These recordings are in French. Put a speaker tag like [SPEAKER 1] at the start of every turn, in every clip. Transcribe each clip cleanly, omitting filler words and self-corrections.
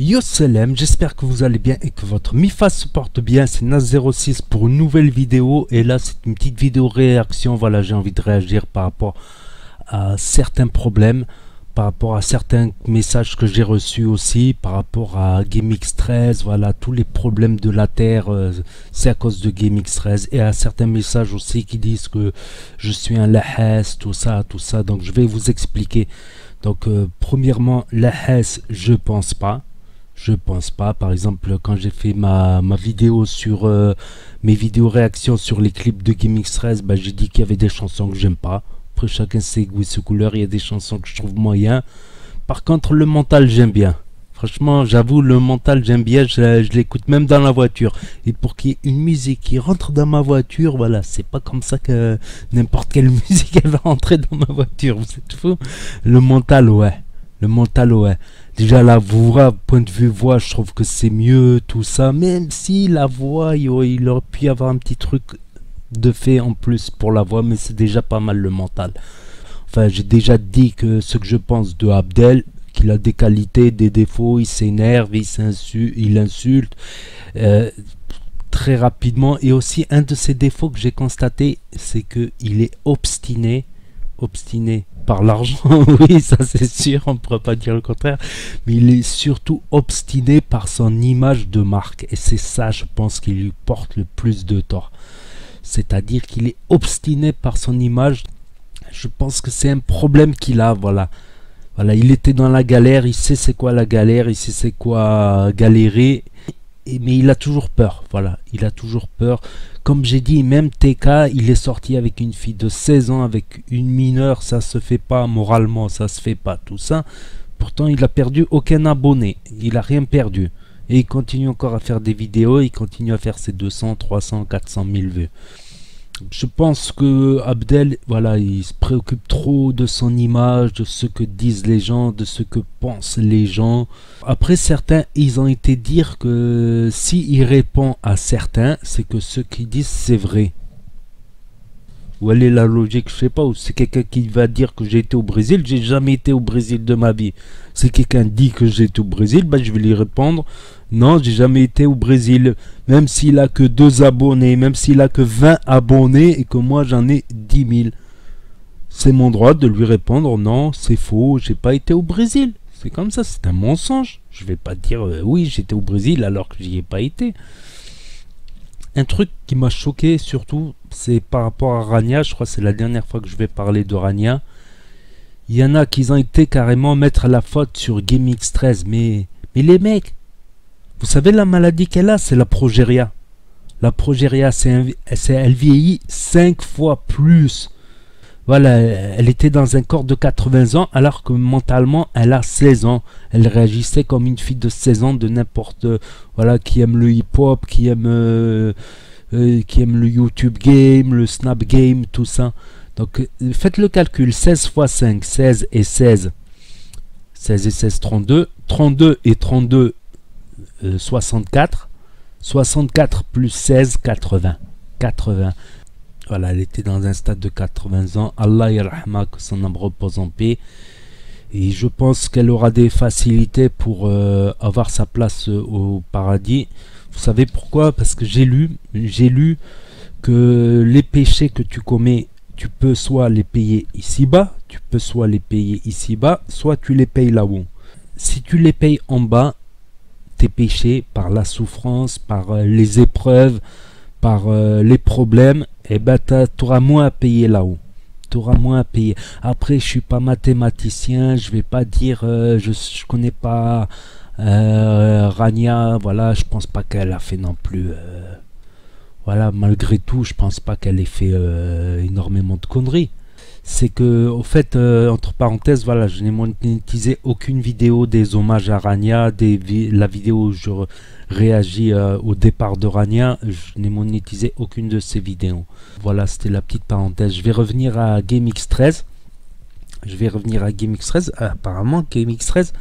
[SPEAKER 1] Yo Salem, j'espère que vous allez bien et que votre Mi-Face se porte bien. C'est Nas06 pour une nouvelle vidéo. Et là, c'est une petite vidéo réaction. Voilà, j'ai envie de réagir par rapport à certains problèmes, par rapport à certains messages que j'ai reçus aussi, par rapport à GameX13. Voilà, tous les problèmes de la Terre, c'est à cause de GameX13. Et à certains messages aussi qui disent que je suis un lahes, tout ça, tout ça. Donc, je vais vous expliquer. Donc, premièrement, lahes, je pense pas. Je pense pas. Par exemple, quand j'ai fait ma vidéo sur mes vidéos réactions sur les clips de GameX13, bah, j'ai dit qu'il y avait des chansons que j'aime pas. Après, chacun ses goûts et ses couleurs. Il y a des chansons que je trouve moyen. Par contre, le mental, j'aime bien. Franchement, j'avoue, le mental, j'aime bien. Je l'écoute même dans la voiture. Et pour qu'il y ait une musique qui rentre dans ma voiture, voilà, c'est pas comme ça que n'importe quelle musique elle va rentrer dans ma voiture. Vous êtes fou? Le mental, ouais. Le mental, ouais. Déjà la voix, point de vue voix, je trouve que c'est mieux, tout ça. Même si la voix, il aurait pu y avoir un petit truc de fait en plus pour la voix, mais c'est déjà pas mal le mental. Enfin, j'ai déjà dit que ce que je pense de Abdel, qu'il a des qualités, des défauts, il s'énerve, il insulte très rapidement. Et aussi, un de ses défauts que j'ai constaté, c'est qu'il est obstiné par l'argent. Oui, ça c'est sûr, on ne pourra pas dire le contraire, mais il est surtout obstiné par son image de marque, et c'est ça, je pense, qui lui porte le plus de tort. C'est-à-dire qu'il est obstiné par son image. Je pense que c'est un problème qu'il a. Voilà, il était dans la galère, il sait c'est quoi la galère, il sait c'est quoi galérer, mais il a toujours peur. Voilà, il a toujours peur. Comme j'ai dit, même TK, il est sorti avec une fille de 16 ans, avec une mineure, ça se fait pas moralement, ça se fait pas, tout ça. Pourtant, il a perdu aucun abonné, il a rien perdu. Et il continue encore à faire des vidéos, il continue à faire ses 200, 300, 400 000 vues. Je pense que Abdel, voilà, il se préoccupe trop de son image, de ce que disent les gens, de ce que pensent les gens. Après, certains, ils ont été dire que s'il répond à certains, c'est que ce qu'ils disent, c'est vrai. Où elle est la logique, je sais pas. Ou c'est quelqu'un qui va dire que j'ai été au Brésil, j'ai jamais été au Brésil de ma vie. Si quelqu'un dit que j'ai été au Brésil, bah, je vais lui répondre non, j'ai jamais été au Brésil. Même s'il a que 2 abonnés, même s'il a que 20 abonnés et que moi j'en ai 10 000. C'est mon droit de lui répondre non, c'est faux, j'ai pas été au Brésil. C'est comme ça, c'est un mensonge. Je vais pas dire oui, j'étais au Brésil alors que j'y ai pas été. Un truc qui m'a choqué surtout, c'est par rapport à Rania. Je crois que c'est la dernière fois que je vais parler de Rania. Il y en a qui ont été carrément mettre la faute sur GameX13. Mais les mecs, vous savez la maladie qu'elle a, c'est la progéria. La progéria, elle vieillit 5 fois plus. Voilà, elle était dans un corps de 80 ans alors que mentalement, elle a 16 ans. Elle réagissait comme une fille de 16 ans de n'importe... Voilà, qui aime le hip-hop, qui aime le YouTube game, le Snap game, tout ça. Donc, faites le calcul. 16 fois 5, 16 et 16. 16 et 16, 32. 32 et 32, 64. 64 plus 16, 80. 80. Voilà, elle était dans un stade de 80 ans. Allah yarhama, que son âme repose en paix. Et je pense qu'elle aura des facilités pour avoir sa place au paradis. Vous savez pourquoi? Parce que j'ai lu que les péchés que tu commets, tu peux soit les payer ici-bas, soit tu les payes là-haut. Si tu les payes en bas, tes péchés, par la souffrance, par les épreuves, par les problèmes, et ben tu auras moins à payer là-haut. Tu auras moins à payer. Après, je suis pas mathématicien, je vais pas dire, je connais pas Rania, voilà, je pense pas qu'elle a fait non plus, voilà, malgré tout, je pense pas qu'elle ait fait énormément de conneries. C'est que, au fait, entre parenthèses, voilà, je n'ai monétisé aucune vidéo des hommages à Rania, la vidéo où je réagis au départ de Rania, je n'ai monétisé aucune de ces vidéos. Voilà, c'était la petite parenthèse. Je vais revenir à GameX13. Apparemment, GameX13,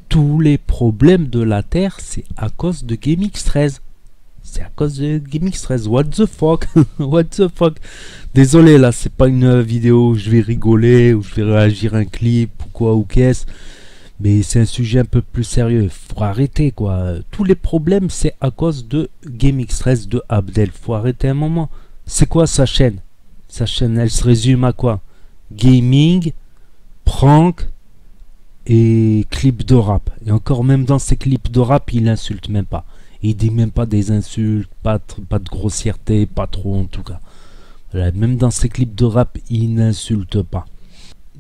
[SPEAKER 1] tous les problèmes de la Terre, c'est à cause de GameX13. C'est à cause de GameX13. What the fuck? What the fuck? Désolé, là, c'est pas une vidéo où je vais rigoler, où je vais réagir à un clip ou quoi ou qu'est-ce. Mais c'est un sujet un peu plus sérieux. Faut arrêter quoi. Tous les problèmes c'est à cause de GameX13 de Abdel. Faut arrêter un moment. C'est quoi sa chaîne? Sa chaîne elle se résume à quoi? Gaming, prank et clips de rap. Et encore même dans ces clips de rap il insulte même pas. Il dit même pas des insultes, pas de grossièreté, pas trop en tout cas. Voilà, même dans ces clips de rap il n'insulte pas.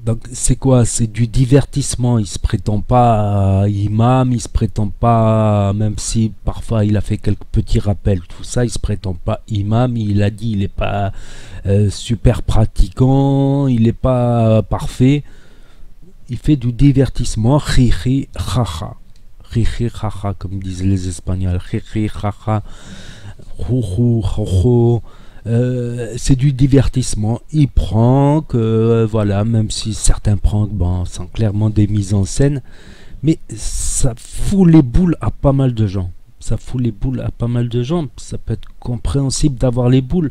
[SPEAKER 1] Donc c'est quoi? C'est du divertissement. Il se prétend pas imam, il se prétend pas, même si parfois il a fait quelques petits rappels, tout ça, il se prétend pas imam. Il a dit il est pas super pratiquant, il est pas parfait. Il fait du divertissement, chichi chacha, chichi chacha comme disent les Espagnols, chichi chacha, chouchou chouchou. C'est du divertissement. Il prank, voilà, même si certains pranks, bon, sont clairement des mises en scène, mais ça fout les boules à pas mal de gens. Ça fout les boules à pas mal de gens. Ça peut être compréhensible d'avoir les boules.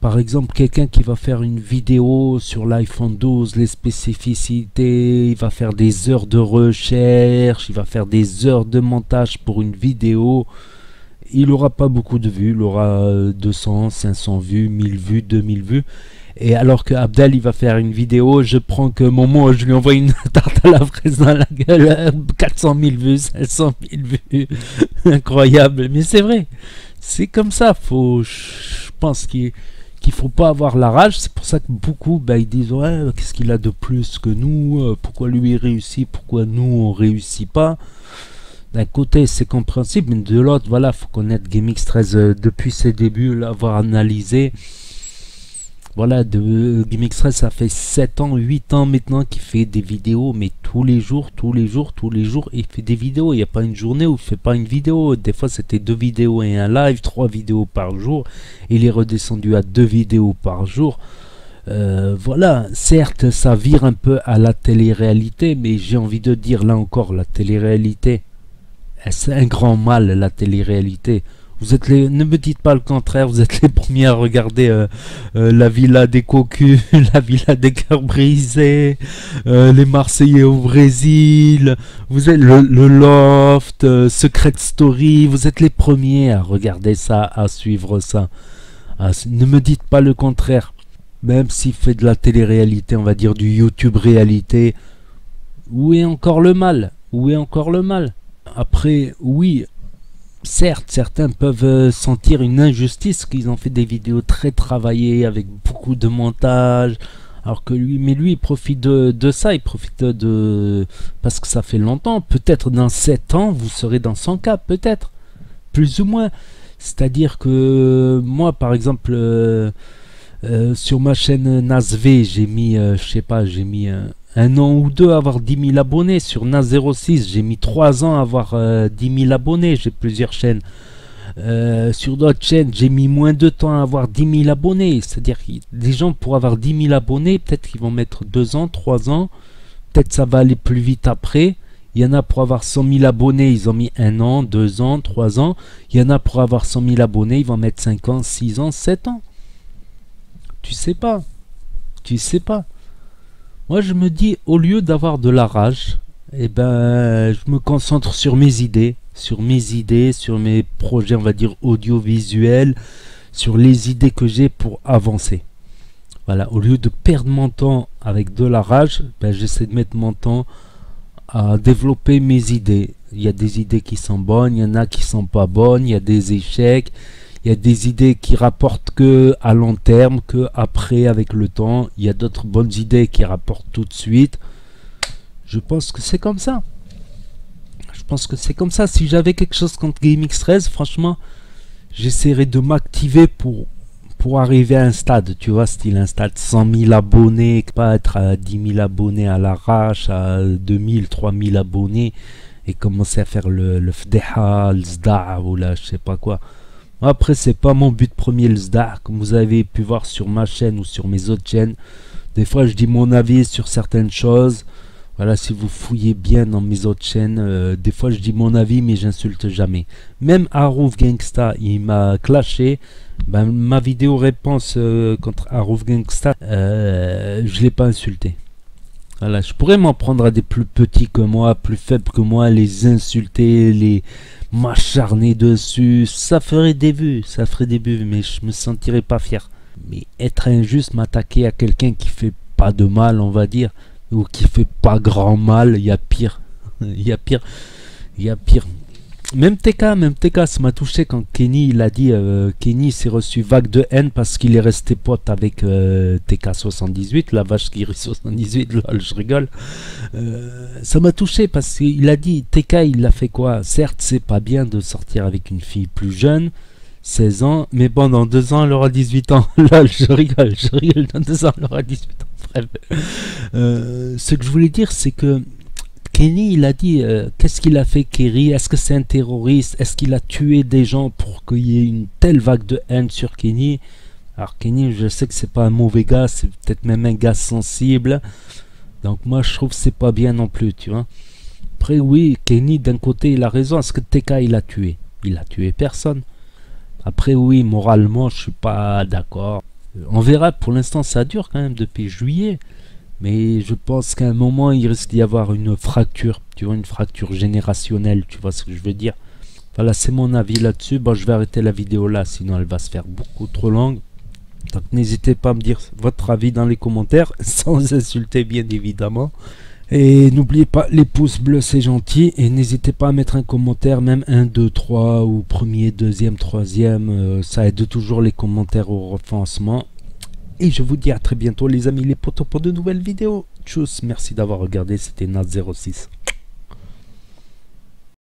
[SPEAKER 1] Par exemple, quelqu'un qui va faire une vidéo sur l'iPhone 12, les spécificités, il va faire des heures de recherche, il va faire des heures de montage pour une vidéo. Il n'aura pas beaucoup de vues, il aura 200, 500 vues, 1000 vues, 2000 vues. Et alors que Abdel, il va faire une vidéo, je prends que Momo, je lui envoie une tarte à la fraise dans la gueule, 400 000 vues, 500 000 vues. Incroyable, mais c'est vrai. C'est comme ça, je pense qu'il faut pas avoir la rage. C'est pour ça que beaucoup, ils disent, ouais, qu'est-ce qu'il a de plus que nous, pourquoi lui il réussit, pourquoi nous on réussit pas. D'un côté c'est compréhensible, mais de l'autre voilà, faut connaître GameX13 depuis ses débuts, l'avoir analysé. Voilà, de GameX13 ça fait 7 ans, 8 ans maintenant qu'il fait des vidéos, mais tous les jours, il fait des vidéos. Il n'y a pas une journée où il fait pas une vidéo. Des fois c'était 2 vidéos et un live, 3 vidéos par jour. Il est redescendu à 2 vidéos par jour. Voilà, certes ça vire un peu à la télé-réalité, mais j'ai envie de dire là encore, la télé-réalité, c'est un grand mal, la télé-réalité. Vous êtes ne me dites pas le contraire, vous êtes les premiers à regarder la villa des cocus, la villa des cœurs brisés, les Marseillais au Brésil, vous êtes le Loft, Secret Story, vous êtes les premiers à regarder ça, à suivre ça. Ne me dites pas le contraire. Même s'il fait de la télé-réalité, on va dire du YouTube réalité, où est encore le mal? Où est encore le mal? Après, oui, certes, certains peuvent sentir une injustice, qu'ils ont fait des vidéos très travaillées, avec beaucoup de montage, alors que lui, mais lui, il profite de ça, il profite parce que ça fait longtemps, peut-être dans 7 ans, vous serez dans 100K, peut-être, plus ou moins. C'est-à-dire que moi, par exemple, sur ma chaîne NasV, j'ai mis, je sais pas, j'ai mis... 1 an ou 2 à avoir 10 000 abonnés. Sur NAS06, j'ai mis 3 ans à avoir 10 000 abonnés. J'ai plusieurs chaînes. Sur d'autres chaînes, j'ai mis moins de temps à avoir 10 000 abonnés. C'est-à-dire que des gens, pour avoir 10 000 abonnés, peut-être qu'ils vont mettre 2 ans, 3 ans. Peut-être ça va aller plus vite après. Il y en a pour avoir 100 000 abonnés, ils ont mis 1 an, 2 ans, 3 ans. Il y en a pour avoir 100 000 abonnés, ils vont mettre 5 ans, 6 ans, 7 ans. Tu sais pas. Tu sais pas. Moi je me dis, au lieu d'avoir de la rage, je me concentre sur mes idées, sur mes projets, on va dire audiovisuels, sur les idées que j'ai pour avancer. Voilà, au lieu de perdre mon temps avec de la rage, j'essaie de mettre mon temps à développer mes idées. Il y a des idées qui sont bonnes, il y en a qui sont pas bonnes, il y a des échecs. Il y a des idées qui rapportent que à long terme, que après avec le temps. Il y a d'autres bonnes idées qui rapportent tout de suite. Je pense que c'est comme ça. Je pense que c'est comme ça. Si j'avais quelque chose contre GameX13, franchement, j'essaierais de m'activer pour arriver à un stade. Tu vois, style un stade 100 000 abonnés, pas être à 10 000 abonnés à l'arrache, à 2000, 3000 abonnés et commencer à faire le fdeha, le zda ou là, je sais pas quoi. Après, c'est pas mon but premier le SDA, comme vous avez pu voir sur ma chaîne ou sur mes autres chaînes. Des fois, je dis mon avis sur certaines choses. Voilà, si vous fouillez bien dans mes autres chaînes, des fois je dis mon avis, mais j'insulte jamais. Même Harouf Gangsta, il m'a clashé. Ma vidéo réponse contre Harouf Gangsta, je l'ai pas insulté. Voilà, je pourrais m'en prendre à des plus petits que moi, plus faibles que moi, les insulter, les m'acharner dessus. Ça ferait des vues, mais je me sentirais pas fier. Mais être injuste, m'attaquer à quelqu'un qui fait pas de mal, on va dire, ou qui fait pas grand mal, il y a pire. Il y a pire. Il y a pire. Même TK, ça m'a touché quand Kenny il a dit Kenny s'est reçu vague de haine parce qu'il est resté pote avec TK78, la vache qui rit 78, lol, je rigole. Ça m'a touché parce qu'il a dit TK il a fait quoi? Certes, c'est pas bien de sortir avec une fille plus jeune, 16 ans, mais bon, dans 2 ans elle aura 18 ans. Lol, je rigole, dans 2 ans elle aura 18 ans. Bref. Ce que je voulais dire, c'est que Kenny, il a dit qu'est-ce qu'il a fait, Kerry? Est-ce que c'est un terroriste? Est-ce qu'il a tué des gens pour qu'il y ait une telle vague de haine sur Kenny? Alors Kenny, je sais que c'est pas un mauvais gars, c'est peut-être même un gars sensible. Donc moi je trouve que c'est pas bien non plus, tu vois. Après oui, Kenny d'un côté il a raison. Est-ce que TK il a tué? Il a tué personne. Après oui, moralement je suis pas d'accord. On verra, pour l'instant ça dure quand même depuis juillet. Mais je pense qu'à un moment, il risque d'y avoir une fracture, tu vois, une fracture générationnelle, tu vois ce que je veux dire. Voilà, c'est mon avis là-dessus. Bon, je vais arrêter la vidéo là, sinon elle va se faire beaucoup trop longue. Donc n'hésitez pas à me dire votre avis dans les commentaires, sans insulter bien évidemment. Et n'oubliez pas, les pouces bleus c'est gentil. Et n'hésitez pas à mettre un commentaire, même 1, 2, 3 ou premier, deuxième, troisième. Ça aide toujours les commentaires au référencement. Et je vous dis à très bientôt les amis les potos pour de nouvelles vidéos. Tchuss, merci d'avoir regardé, c'était Nat06.